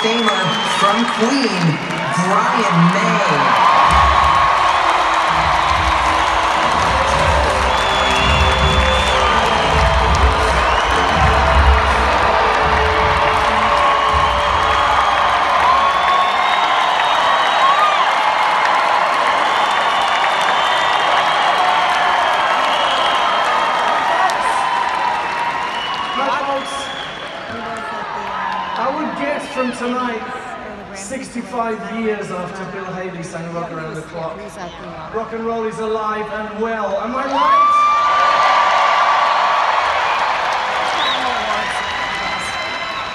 Famer from Queen, Brian May. From tonight, 65 years after Bill Haley sang Rock Around the Clock. Rock and roll is alive and well. Am I right?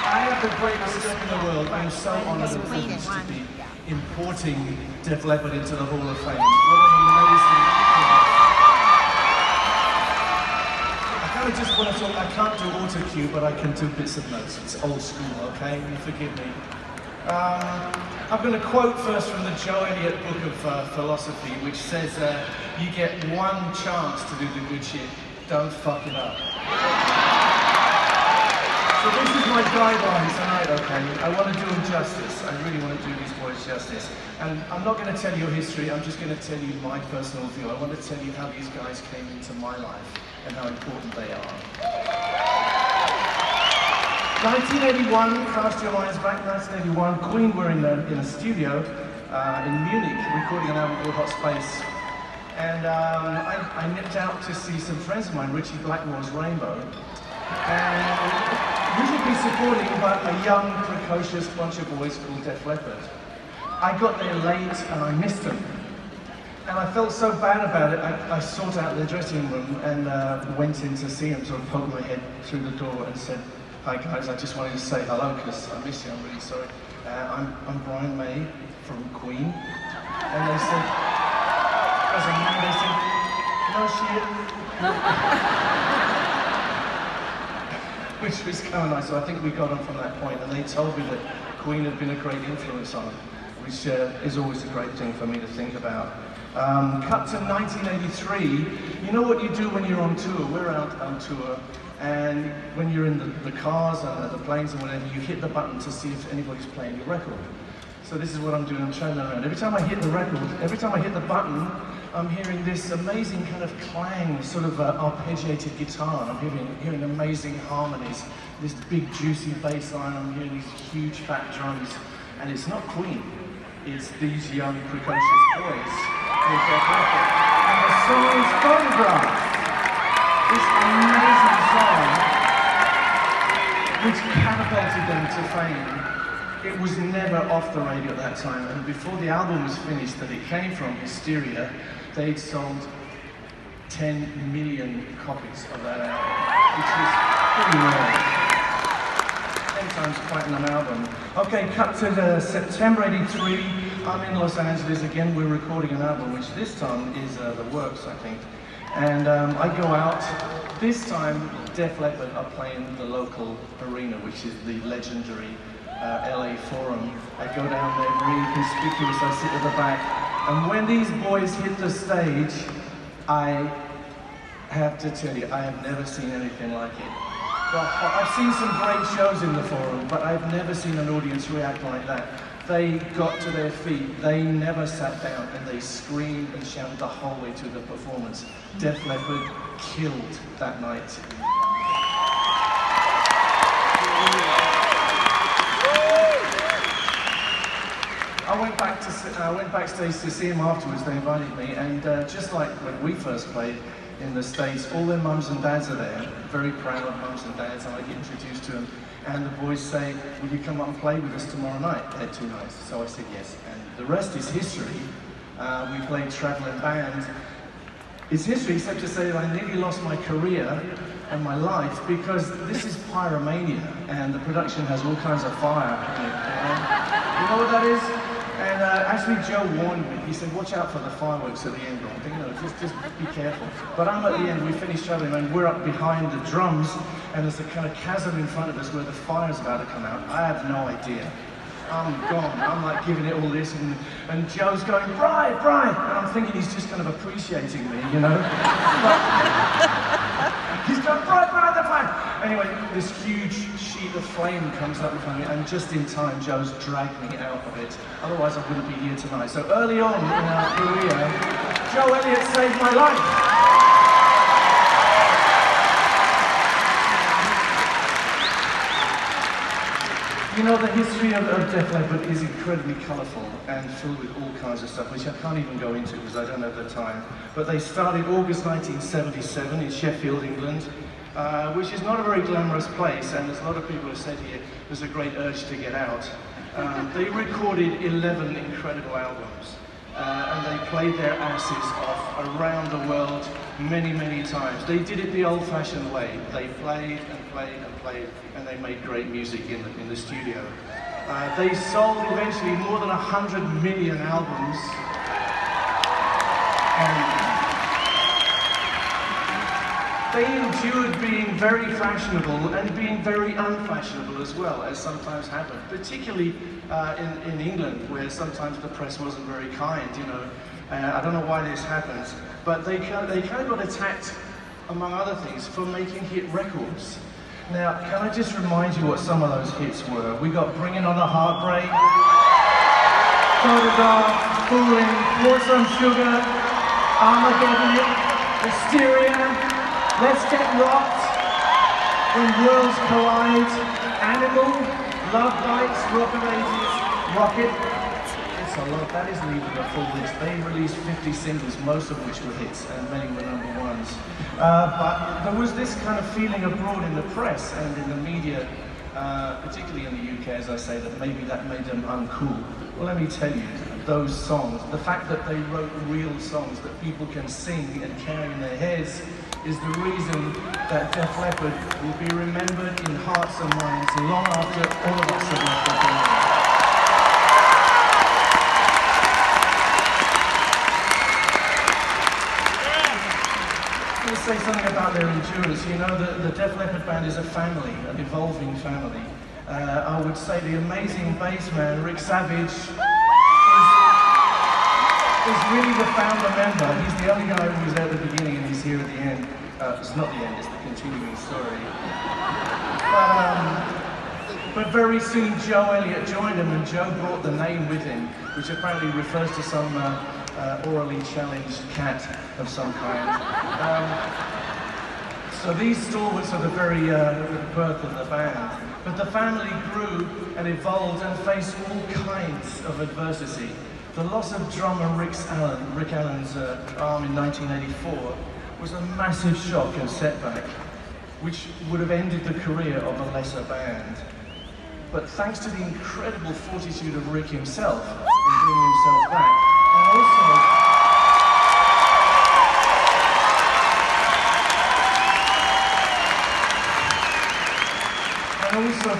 I have the greatest job in the world. I am so honored and privileged to be importing Def Leppard into the Hall of Fame. What an amazing... I just want to talk, I can't do auto-cue, but I can do bits of notes. It's old school, okay? You forgive me. I'm going to quote first from the Joe Elliott book of philosophy, which says, you get one chance to do the good shit, don't fuck it up. So this is my guideline tonight, okay? I want to do them justice. I really want to do these boys justice. And I'm not going to tell you a history, I'm just going to tell you my personal view. I want to tell you how these guys came into my life and how important they are. 1981, cast your minds back, 1981, Queen were in a studio in Munich recording an album called Hot Space. And I nipped out to see some friends of mine, Richie Blackmore's Rainbow. And musically supporting but a young, precocious bunch of boys called Def Leppard. I got there late and I missed them. And I felt so bad about it, I sought out their dressing room and went in to see them, sort of poked my head through the door and said, "Hi guys, I just wanted to say hello because I miss you, I'm really sorry. I'm Brian May from Queen." And they said, as a man, they said, "No shit." Which was kind of nice, so I think we got on from that point, and they told me that Queen had been a great influence on them, which is always a great thing for me to think about. Cut to 1983, you know what you do when you're on tour? We're out on tour, and when you're in the cars and the planes and whatever, you hit the button to see if anybody's playing your record. So this is what I'm doing, I'm showing that around. Every time I hit the record, every time I hit the button, I'm hearing this amazing kind of clang, sort of arpeggiated guitar, and I'm hearing amazing harmonies, this big juicy bass line, I'm hearing these huge fat drums, and it's not Queen, it's these young precocious boys with their record. And the song is Photograph, this amazing song, which catapulted them to fame. It was never off the radio at that time, and before the album was finished that it came from, Hysteria, they'd sold 10 million copies of that album, which is pretty rare. 10 times platinum album. Okay, cut to September '83. I'm in Los Angeles again. We're recording an album, which this time is The Works, I think. And I go out. This time, Def Leppard are playing the local arena, which is the legendary LA Forum. I go down there, really conspicuous, I sit at the back, and when these boys hit the stage, I have to tell you, I have never seen anything like it. I've seen some great shows in the Forum, but I've never seen an audience react like that. They got to their feet, they never sat down, and they screamed and shouted the whole way through the performance. Def Leppard killed that night. I went backstage to see him afterwards. They invited me, and just like when we first played in the States, all their mums and dads are there, very proud of mums and dads, and I get introduced to them. And the boys say, "Will you come up and play with us tomorrow night?" They're too nice, so I said yes. And the rest is history. We played Traveling Band. It's history, except to say that I nearly lost my career and my life because this is pyromania, and the production has all kinds of fire in it. You know what that is? And actually Joe warned me, he said, "Watch out for the fireworks at the end." I'm thinking, no, just be careful. But I'm at the end, we finished Traveling, and we're up behind the drums, and there's a kind of chasm in front of us where the fire's about to come out. I have no idea. I'm gone. I'm like giving it all this, and Joe's going, "Brian, Brian!" And I'm thinking he's just kind of appreciating me, you know? But he's going, "Brian, Brian, the fire!" Anyway, this huge sheet of flame comes up in front of me, and just in time, Joe's dragged me out of it. Otherwise, I wouldn't be here tonight. So early on in our career, Joe Elliott saved my life. You know, the history of Def Leppard is incredibly colourful and filled with all kinds of stuff, which I can't even go into because I don't have the time. But they started August 1977 in Sheffield, England, which is not a very glamorous place, and as a lot of people have said here, there's a great urge to get out. They recorded 11 incredible albums, and they played their asses off around the world many, many times. They did it the old-fashioned way. They played and played and played, and they made great music in the studio. They sold eventually more than 100 million albums. And they endured being very fashionable and being very unfashionable as well, as sometimes happened, particularly in England, where sometimes the press wasn't very kind, you know. I don't know why this happens, but they kind of got attacked, among other things, for making hit records. Now, can I just remind you what some of those hits were? We got Bringing on a Heartbreak, Photograph, Fooling, Pour Some Sugar, Armageddon, Hysteria, Let's Get Rocked, When Worlds Collide, Animal, Love Bites, Rock of Ages, Rocket. It's a lot. That isn't even a full list. They released 50 singles, most of which were hits, and many were #1s. But there was this kind of feeling abroad in the press and in the media, particularly in the UK, as I say, that maybe that made them uncool. Well, let me tell you, those songs, the fact that they wrote real songs that people can sing and carry in their heads, is the reason that Def Leppard will be remembered in hearts and minds long after all of us have left the world. Say something about their endurance. You know, the Def Leppard band is a family, an evolving family. I would say the amazing bass man, Rick Savage, is really the founder member. He's the only guy who was there at the beginning and he's here at the end. It's not the end, it's the continuing story. But very soon Joe Elliott joined him, and Joe brought the name with him, which apparently refers to some orally challenged cat of some kind. So these stalwarts are the very birth of the band. But the family grew and evolved and faced all kinds of adversity. The loss of drummer Rick Allen's arm in 1984 was a massive shock and setback, which would have ended the career of a lesser band. But thanks to the incredible fortitude of Rick himself in bringing himself back, and also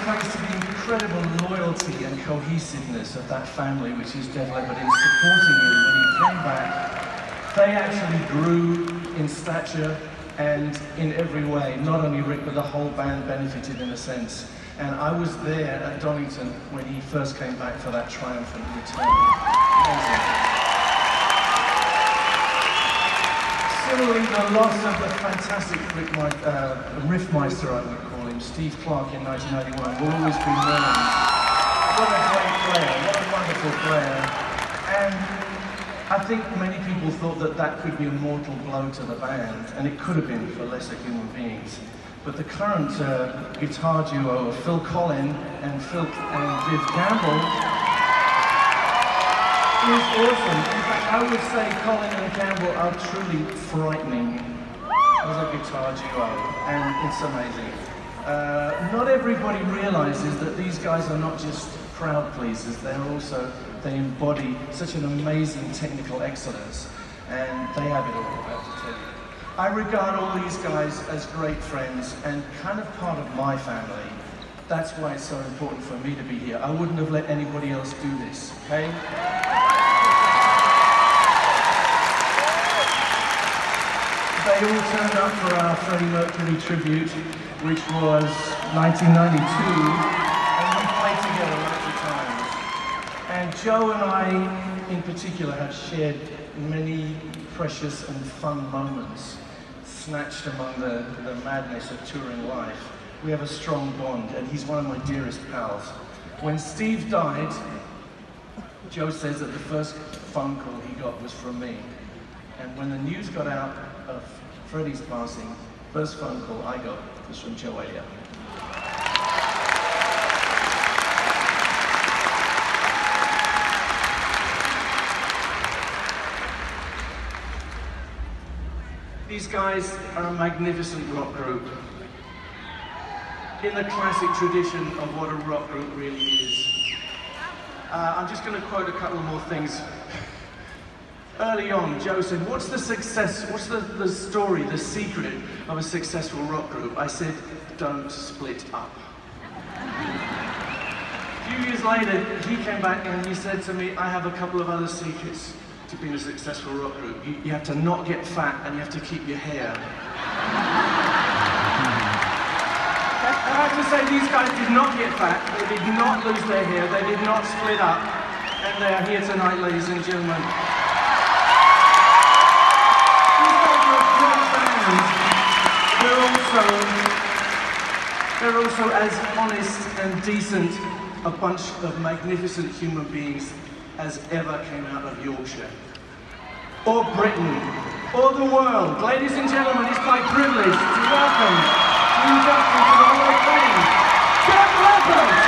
thanks to the incredible loyalty and cohesiveness of that family, which is Def Leppard, in supporting him when he came back, they actually grew in stature and in every way. Not only Rick, but the whole band benefited in a sense. And I was there at Donington when he first came back for that triumphant return. Similarly, the loss of the fantastic riffmeister, I would call him, Steve Clark in 1991, will always be mourned. What a great player, what a wonderful player. And I think many people thought that that could be a mortal blow to the band, and it could have been for lesser human beings. But the current guitar duo of Phil Collin and Viv Campbell is awesome. In fact, I would say Collin and Campbell are truly frightening as a guitar duo, and it's amazing. Not everybody realizes that these guys are not just crowd pleasers, they embody such an amazing technical excellence, and they have it all, I have to tell you. I regard all these guys as great friends and kind of part of my family. That's why it's so important for me to be here. I wouldn't have let anybody else do this, okay? They all turned up for our Freddie Mercury tribute, which was 1992, and we played together lots of times. And Joe and I, in particular, have shared many precious and fun moments, snatched among the madness of touring life. we have a strong bond, and he's one of my dearest pals. When Steve died, Joe says that the first phone call he got was from me. And when the news got out of Freddie's passing, first phone call I got was from Joe Elliott. These guys are a magnificent rock group, in the classic tradition of what a rock group really is. I'm just going to quote a couple more things. Early on, Joe said, what's the success, what's the story, the secret of a successful rock group? I said, don't split up. A few years later, he came back and he said to me, I have a couple of other secrets to being a successful rock group. You have to not get fat and you have to keep your hair. I have to say, these guys did not get fat, they did not lose their hair, they did not split up, and they are here tonight, ladies and gentlemen. These guys are great bands. They're also as honest and decent a bunch of magnificent human beings as ever came out of Yorkshire, or Britain, or the world. Ladies and gentlemen, it's my privilege to welcome Induction to the Hall of Fame, Leppard!